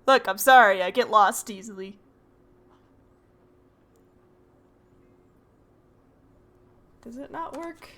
Look, I'm sorry, I get lost easily. Does it not work?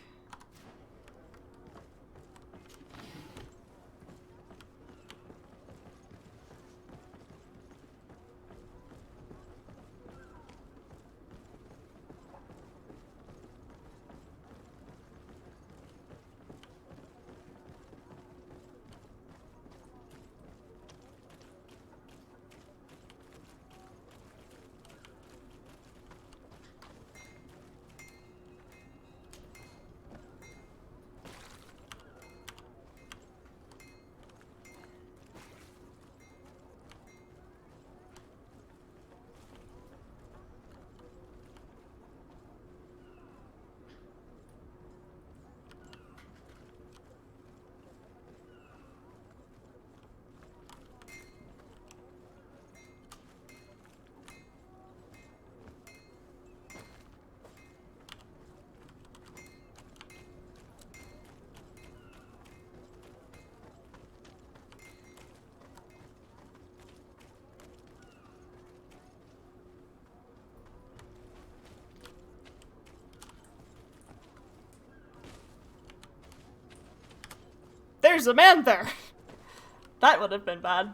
There's a man there! That would have been bad.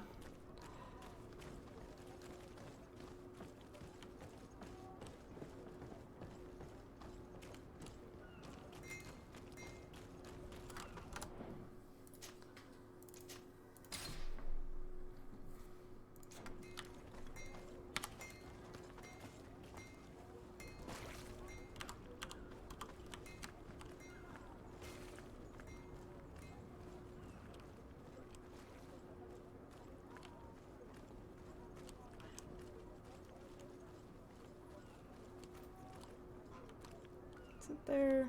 Isn't there...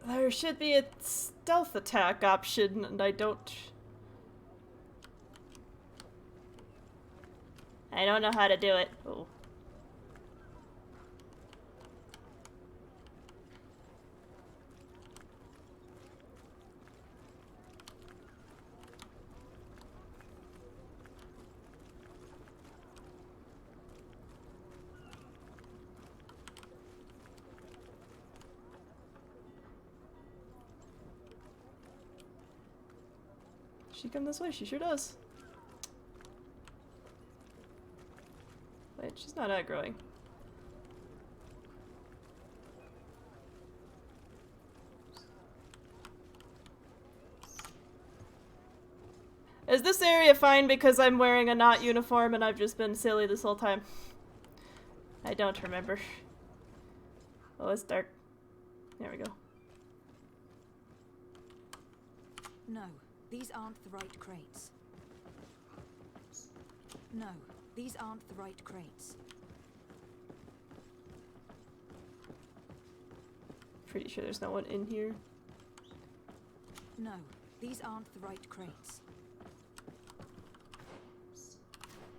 There should be a stealth attack option, and I don't know how to do it. Oh. She come this way? She sure does. Wait, she's not aggroing. Is this area fine because I'm wearing a not uniform and I've just been silly this whole time? I don't remember. Oh, it's dark. There we go. No, these aren't the right crates. No, these aren't the right crates. Pretty sure there's no one in here. No, these aren't the right crates.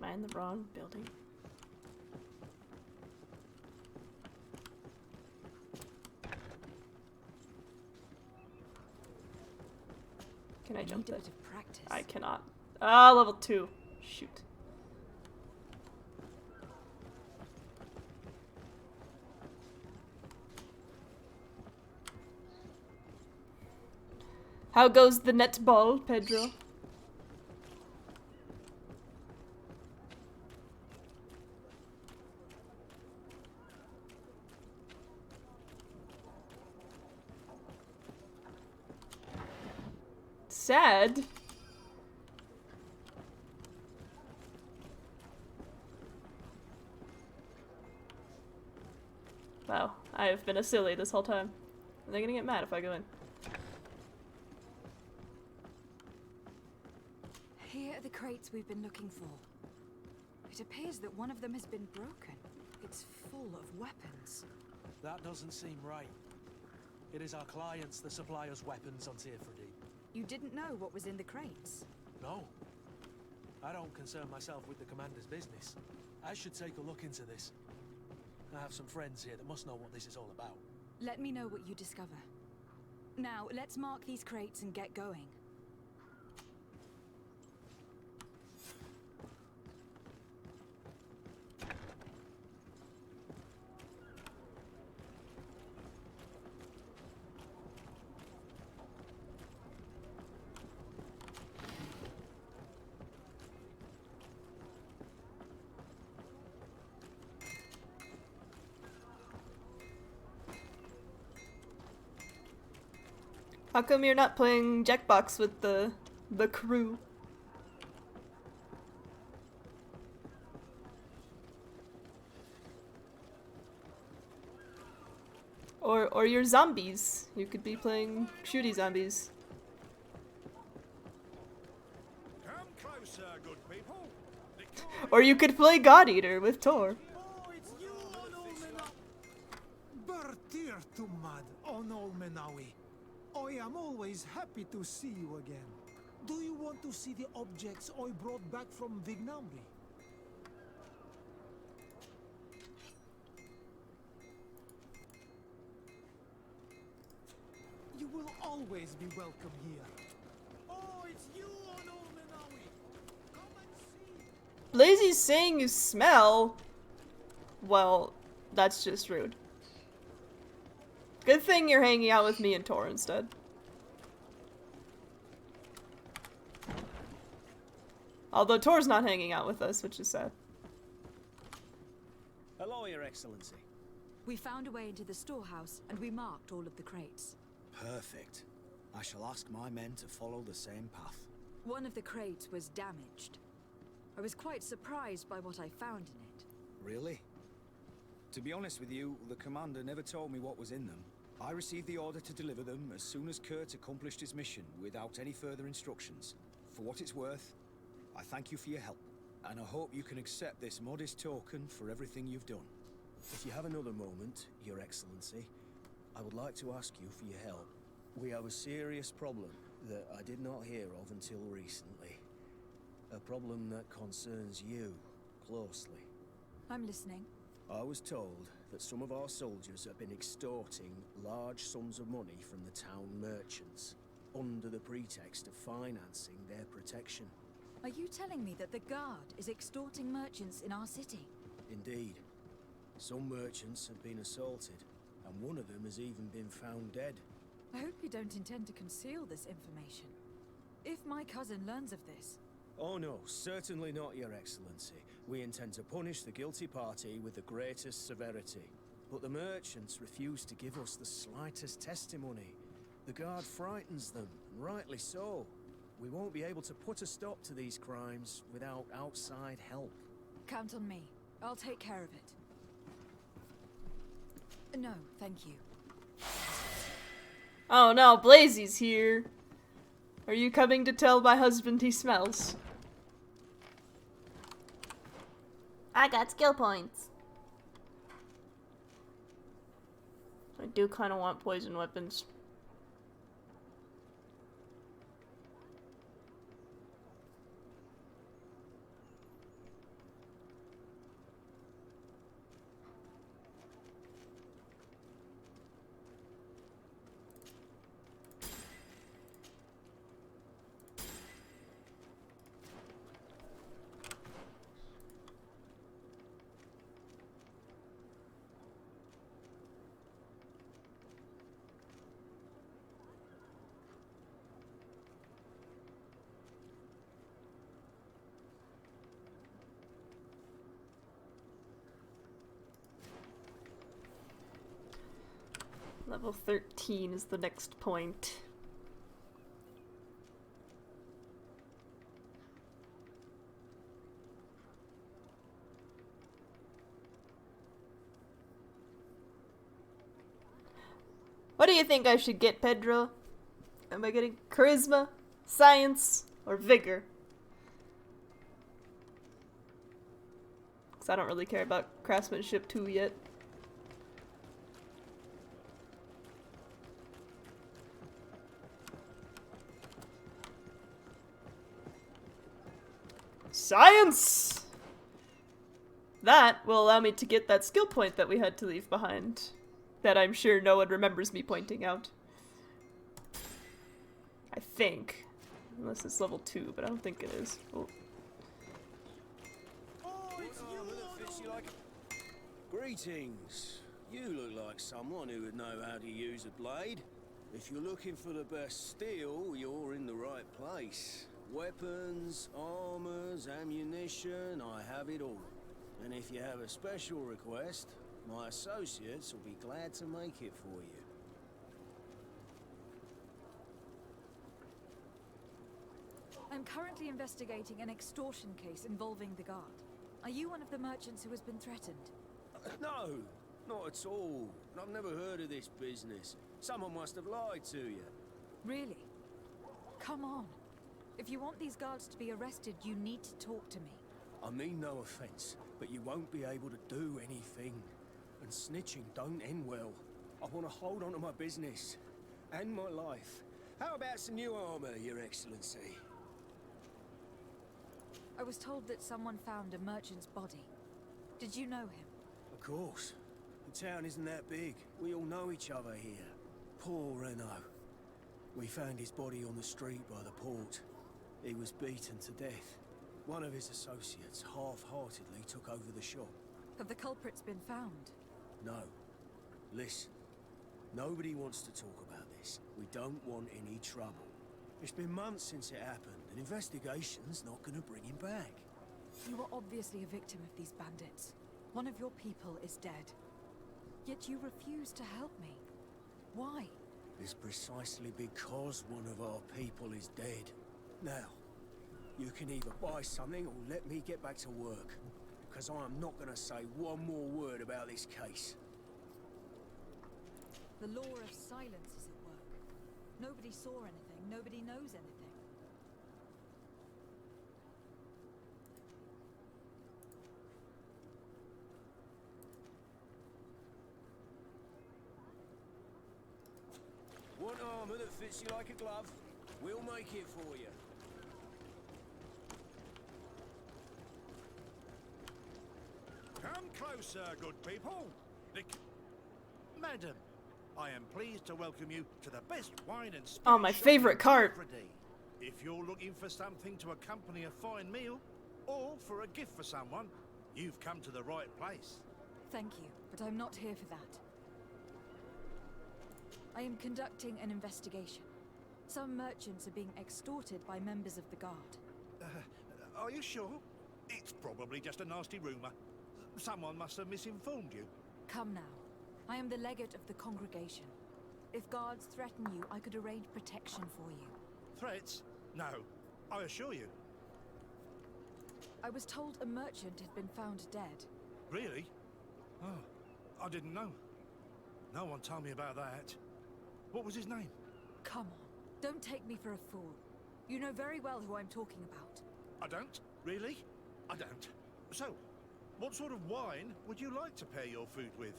Am I in the wrong building? Can I jump Need a it? bit of practice. I cannot. Ah, level 2. Shoot. How goes the netball, Pedro? Sad. Wow, I have been a silly this whole time. Are they gonna get mad if I go in? Here are the crates we've been looking for. It appears that one of them has been broken. It's full of weapons. That doesn't seem right. It is our clients that supply us weapons on Tirfredi. You didn't know what was in the crates? No. I don't concern myself with the commander's business. I should take a look into this. I have some friends here that must know what this is all about. Let me know what you discover. Now, let's mark these crates and get going. How come you're not playing Jackbox with the crew? Or your zombies. You could be playing shooty zombies. Come closer, good people. Or you could play God Eater with Tor. Oh, it's you, Onolmena. Bertir Tumad, Onolmenawi. I am always happy to see you again. Do you want to see the objects I brought back from Vignamri? You will always be welcome here. Oh, it's you, Onolmenawi. Come and see. Blazy's saying you smell. Well, that's just rude. Good thing you're hanging out with me and Tor instead. Although Tor's not hanging out with us, which is sad. Hello, Your Excellency. We found a way into the storehouse, and we marked all of the crates. Perfect. I shall ask my men to follow the same path. One of the crates was damaged. I was quite surprised by what I found in it. Really? To be honest with you, the commander never told me what was in them. I received the order to deliver them as soon as Kurt accomplished his mission, without any further instructions. For what it's worth, I thank you for your help, and I hope you can accept this modest token for everything you've done. If you have another moment, Your Excellency, I would like to ask you for your help. We have a serious problem that I did not hear of until recently. A problem that concerns you closely. I'm listening. I was told that some of our soldiers have been extorting large sums of money from the town merchants, under the pretext of financing their protection. Are you telling me that the guard is extorting merchants in our city? Indeed. Some merchants have been assaulted, and one of them has even been found dead. I hope you don't intend to conceal this information. If my cousin learns of this... Oh no, certainly not, Your Excellency. We intend to punish the guilty party with the greatest severity. But the merchants refuse to give us the slightest testimony. The guard frightens them, and rightly so. We won't be able to put a stop to these crimes without outside help. Count on me. I'll take care of it. No, thank you. Oh no, Blazy's here. Are you coming to tell my husband he smells? I got skill points. I do kind of want poison weapons. Level 13 is the next point. What do you think I should get, Pedro? Am I getting charisma, science, or vigor? Because I don't really care about craftsmanship 2 yet. once! That will allow me to get that skill point that we had to leave behind. That I'm sure no one remembers me pointing out. I think. Unless it's level 2, but I don't think it is. Oh. Greetings. You look like someone who would know how to use a blade. If you're looking for the best steel, you're in the right place. Weapons, armors, ammunition, I have it all. And if you have a special request, my associates will be glad to make it for you. I'm currently investigating an extortion case involving the guard. Are you one of the merchants who has been threatened? No, not at all. I've never heard of this business. Someone must have lied to you. Really? Come on. If you want these guards to be arrested, you need to talk to me. I mean no offense, but you won't be able to do anything. And snitching don't end well. I want to hold on to my business. And my life. How about some new armor, Your Excellency? I was told that someone found a merchant's body. Did you know him? Of course. The town isn't that big. We all know each other here. Poor Renault. We found his body on the street by the port. He was beaten to death. One of his associates half-heartedly took over the shop. Have the culprits been found? No. Listen. Nobody wants to talk about this. We don't want any trouble. It's been months since it happened. An investigation's not gonna bring him back. You were obviously a victim of these bandits. One of your people is dead. Yet you refuse to help me. Why? It's precisely because one of our people is dead. Now, you can either buy something or let me get back to work. Because I am not gonna say one more word about this case. The law of silence is at work. Nobody saw anything, nobody knows anything. Want armor that fits you like a glove? We'll make it for you. Come closer, good people. Madam, I am pleased to welcome you to the best wine and spirit Oh, my shop favorite in cart. Freddy. If you're looking for something to accompany a fine meal, or for a gift for someone, you've come to the right place. Thank you, but I'm not here for that. I am conducting an investigation. Some merchants are being extorted by members of the guard. Are you sure? It's probably just a nasty rumor. Someone must have misinformed you. Come now. I am the legate of the congregation. If guards threaten you, I could arrange protection for you. Threats? No, I assure you. I was told a merchant had been found dead. Really? Oh, I didn't know. No one told me about that. What was his name? Come on. Don't take me for a fool. You know very well who I'm talking about. I don't? Really? I don't. So, what sort of wine would you like to pair your food with?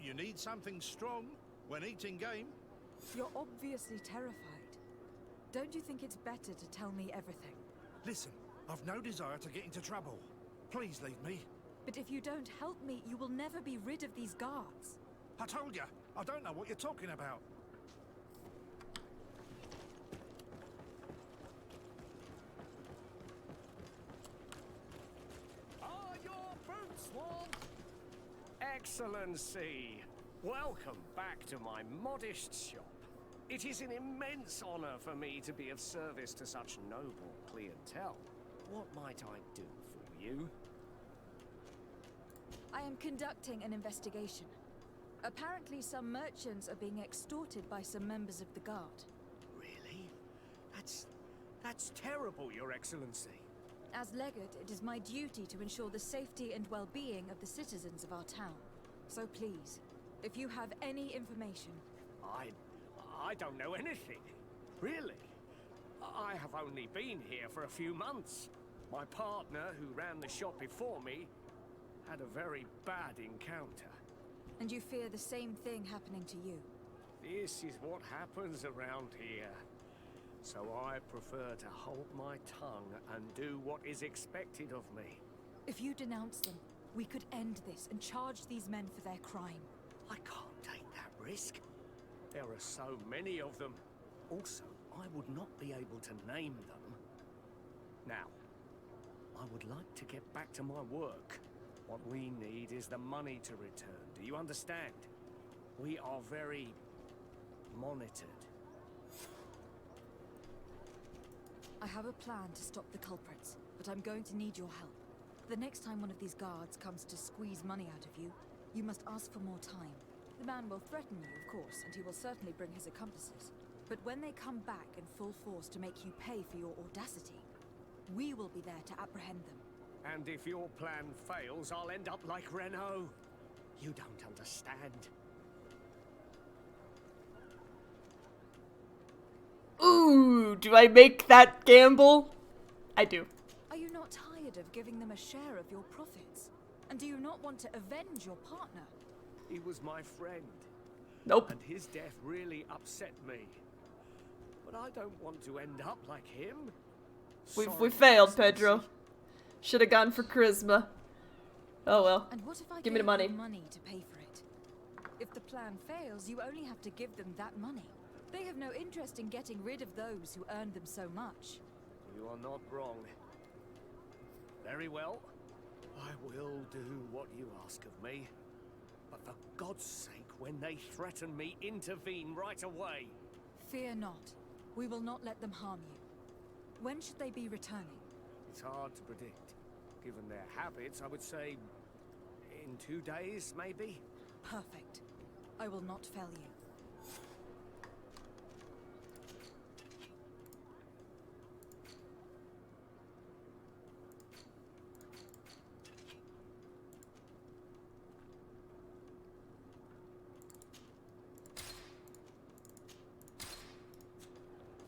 You need something strong when eating game? You're obviously terrified. Don't you think it's better to tell me everything? Listen, I've no desire to get into trouble. Please leave me. But if you don't help me, you will never be rid of these guards. I told you, I don't know what you're talking about. Are your boots warm? Excellency, welcome back to my modest shop. It is an immense honor for me to be of service to such noble clientele. What might I do for you? I am conducting an investigation. Apparently some merchants are being extorted by some members of the guard. Really? That's terrible, Your Excellency. As legate, it is my duty to ensure the safety and well-being of the citizens of our town. So please, if you have any information... I don't know anything. Really? I have only been here for a few months. My partner, who ran the shop before me, had a very bad encounter. And you fear the same thing happening to you? This is what happens around here. So I prefer to hold my tongue and do what is expected of me. If you denounce them, we could end this and charge these men for their crime. I can't take that risk. There are so many of them. Also, I would not be able to name them. Now, I would like to get back to my work. What we need is the money to return. Do you understand? We are very monitored. I have a plan to stop the culprits, but I'm going to need your help. The next time one of these guards comes to squeeze money out of you, you must ask for more time. The man will threaten you, of course, and he will certainly bring his accomplices. But when they come back in full force to make you pay for your audacity, we will be there to apprehend them. And if your plan fails, I'll end up like Renault. You don't understand. Ooh, do I make that gamble? I do. Are you not tired of giving them a share of your profits? And do you not want to avenge your partner? He was my friend. Nope. And his death really upset me. But I don't want to end up like him. We Sorry, failed, Excellency. Pedro. Should have gone for charisma. Oh well. And what if I Give me the gave money. you money to pay for it? If the plan fails, you only have to give them that money. They have no interest in getting rid of those who earned them so much. You are not wrong. Very well. I will do what you ask of me. But for God's sake, when they threaten me, intervene right away. Fear not. We will not let them harm you. When should they be returning? It's hard to predict. Given their habits, I would say in 2 days, maybe? Perfect. I will not fail you.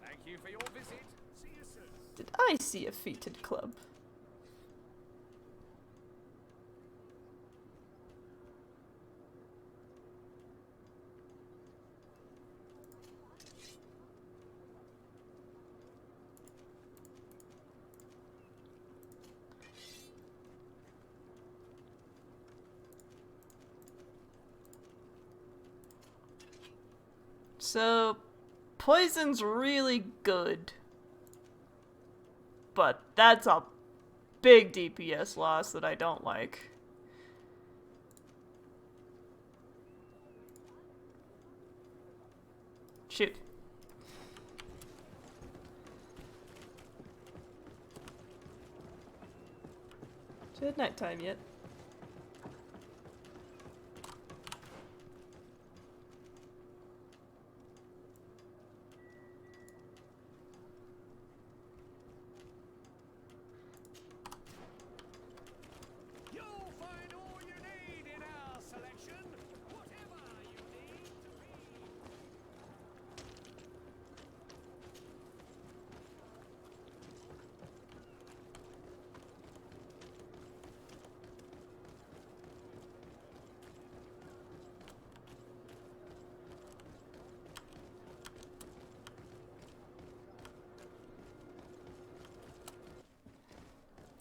Thank you for your visit. See you soon. Did I see a feated club? So, poison's really good. But that's a big DPS loss that I don't like. Shoot. Is it nighttime yet? You'll find all you need in our selection. Whatever you need to be.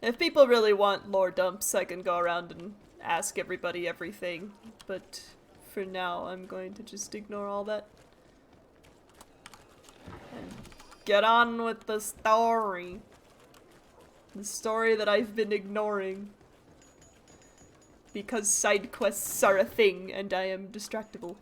If people really want lore dumps, I can go around and ask everybody everything, but for now I'm going to just ignore all that. And get on with the story. The story that I've been ignoring. Because side quests are a thing and I am distractible.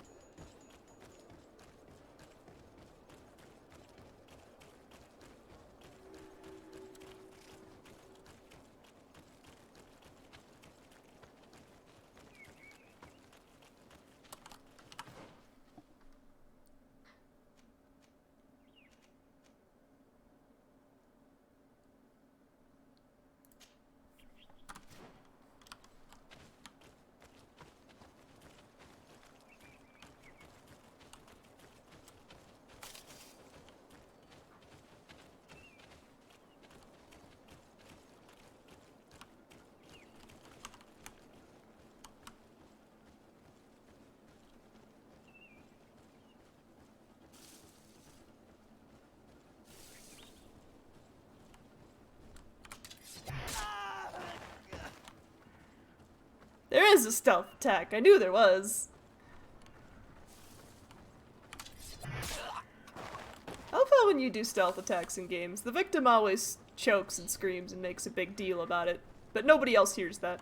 There is a stealth attack. I knew there was. I love how when you do stealth attacks in games, the victim always chokes and screams and makes a big deal about it, but nobody else hears that.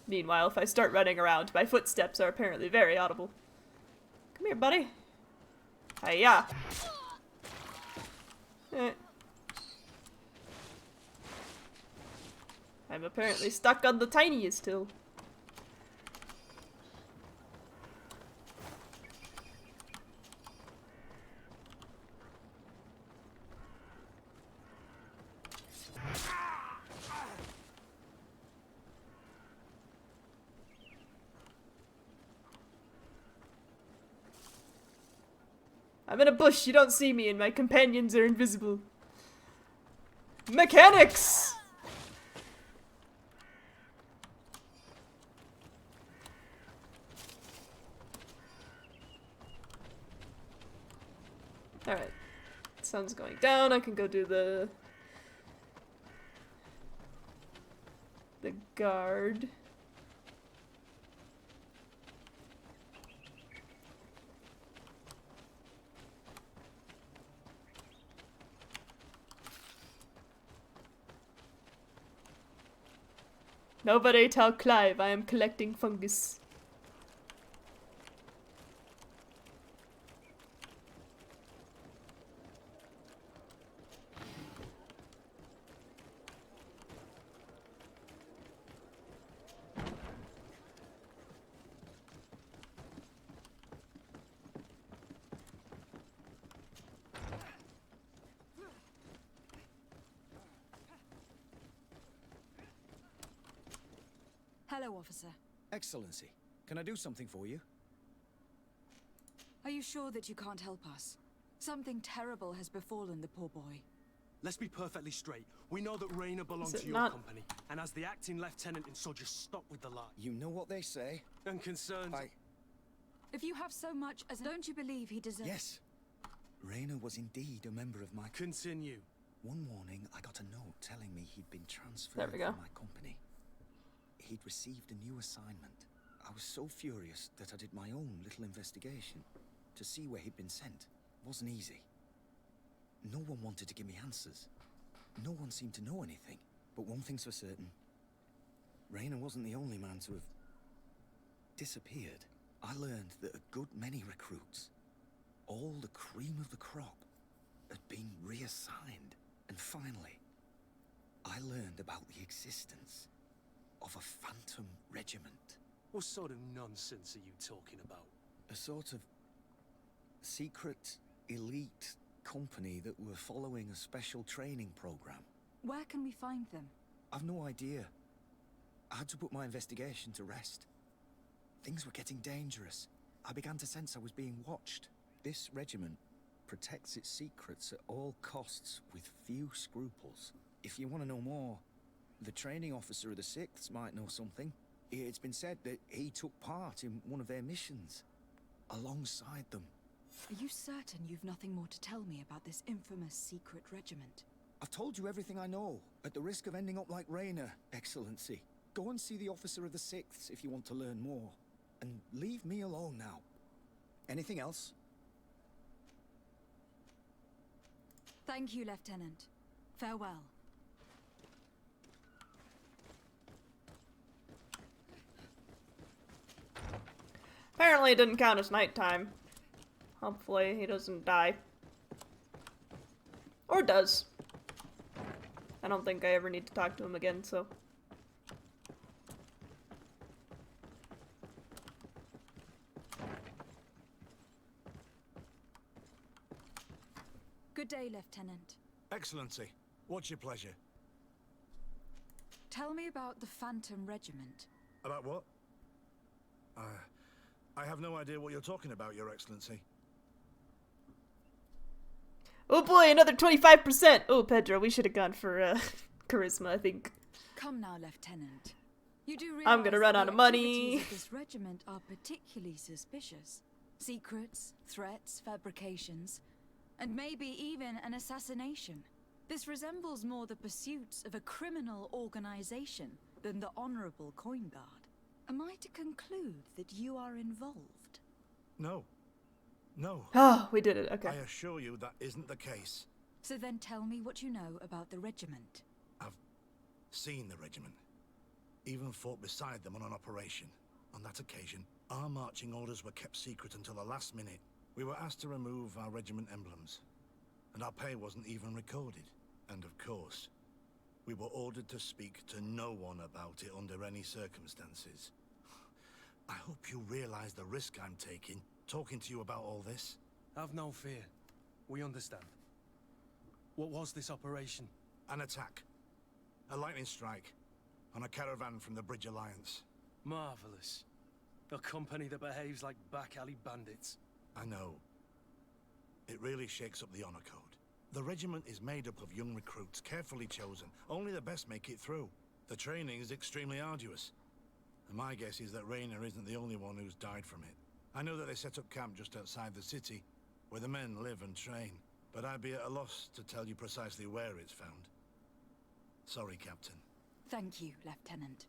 Meanwhile, if I start running around, my footsteps are apparently very audible. Come here, buddy. Hiya. I'm apparently stuck on the tiniest hill. I'm in a bush, you don't see me, and my companions are invisible. Mechanics! Alright. Sun's going down, I can go do the guard. Nobody tell Clive I am collecting fungus. Hello, officer. Excellency, can I do something for you? Are you sure that you can't help us? Something terrible has befallen the poor boy. Let's be perfectly straight. We know that Raina belongs Is to it your not- company, and as the acting lieutenant, and so just stop with the lie. You know what they say? And concerns. If you have so much as... Don't you believe he deserves... Yes. Raina was indeed a member of my... Continue. One morning, I got a note telling me he'd been transferred There we go. from my company. He'd received a new assignment. I was so furious that I did my own little investigation to see where he'd been sent. It wasn't easy. No one wanted to give me answers. No one seemed to know anything. But one thing's for certain. Raina wasn't the only man to have disappeared. I learned that a good many recruits, all the cream of the crop, had been reassigned. And finally, I learned about the existence of a phantom regiment. What sort of nonsense are you talking about? A sort of secret, elite company that were following a special training program. Where can we find them? I've no idea. I had to put my investigation to rest. Things were getting dangerous. I began to sense I was being watched. This regiment protects its secrets at all costs with few scruples. If you want to know more, the training officer of the 6th might know something. It's been said that he took part in one of their missions, alongside them. Are you certain you've nothing more to tell me about this infamous secret regiment? I've told you everything I know, at the risk of ending up like Raina, Excellency. Go and see the officer of the 6th if you want to learn more. And leave me alone now. Anything else? Thank you, Lieutenant. Farewell. Apparently it didn't count as nighttime. Hopefully he doesn't die. Or does. I don't think I ever need to talk to him again, so... Good day, Lieutenant. Excellency, what's your pleasure? Tell me about the Phantom Regiment. About what? I have no idea what you're talking about, Your Excellency. Oh boy, another 25%! Oh, Pedro, we should have gone for, charisma, I think. Come now, Lieutenant. You do realize I'm gonna run that out the of money. activities of this regiment are particularly suspicious. Secrets, threats, fabrications, and maybe even an assassination. This resembles more the pursuits of a criminal organization than the honorable coin guard. Am I to conclude that you are involved? No. No. Oh, we did it. Okay. I assure you that isn't the case. So then tell me what you know about the regiment. I've seen the regiment. Even fought beside them on an operation. On that occasion, our marching orders were kept secret until the last minute. We were asked to remove our regiment emblems, and our pay wasn't even recorded. And of course, we were ordered to speak to no one about it under any circumstances. I hope you realize the risk I'm taking, talking to you about all this. Have no fear. We understand. What was this operation? An attack. A lightning strike. On a caravan from the Bridge Alliance. Marvelous. A company that behaves like back-alley bandits. I know. It really shakes up the honor code. The regiment is made up of young recruits, carefully chosen. Only the best make it through. The training is extremely arduous. And my guess is that Raynor isn't the only one who's died from it. I know that they set up camp just outside the city, where the men live and train. But I'd be at a loss to tell you precisely where it's found. Sorry, Captain. Thank you, Lieutenant.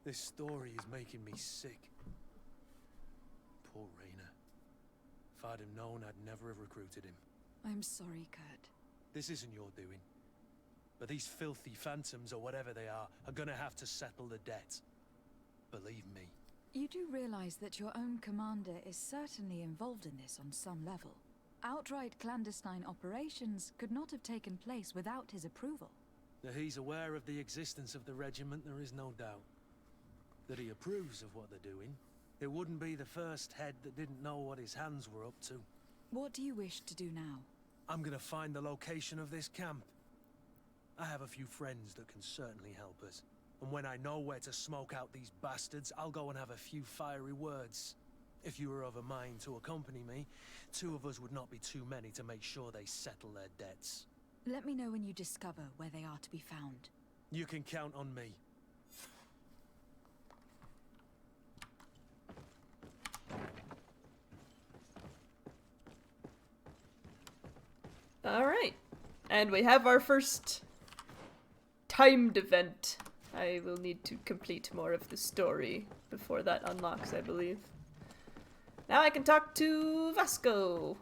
This story is making me sick. Poor Raynor. If I'd have known, I'd never have recruited him. I'm sorry, Kurt. This isn't your doing. But these filthy phantoms, or whatever they are gonna have to settle the debt. Believe me. You do realize that your own commander is certainly involved in this on some level. Outright clandestine operations could not have taken place without his approval. That he's aware of the existence of the regiment, there is no doubt. That he approves of what they're doing. It wouldn't be the first head that didn't know what his hands were up to. What do you wish to do now? I'm gonna find the location of this camp. I have a few friends that can certainly help us. And when I know where to smoke out these bastards, I'll go and have a few fiery words. If you were of a mind to accompany me, 2 of us would not be too many to make sure they settle their debts. Let me know when you discover where they are to be found. You can count on me. Alright. And we have our first timed event. I will need to complete more of the story before that unlocks, I believe. Now I can talk to Vasco.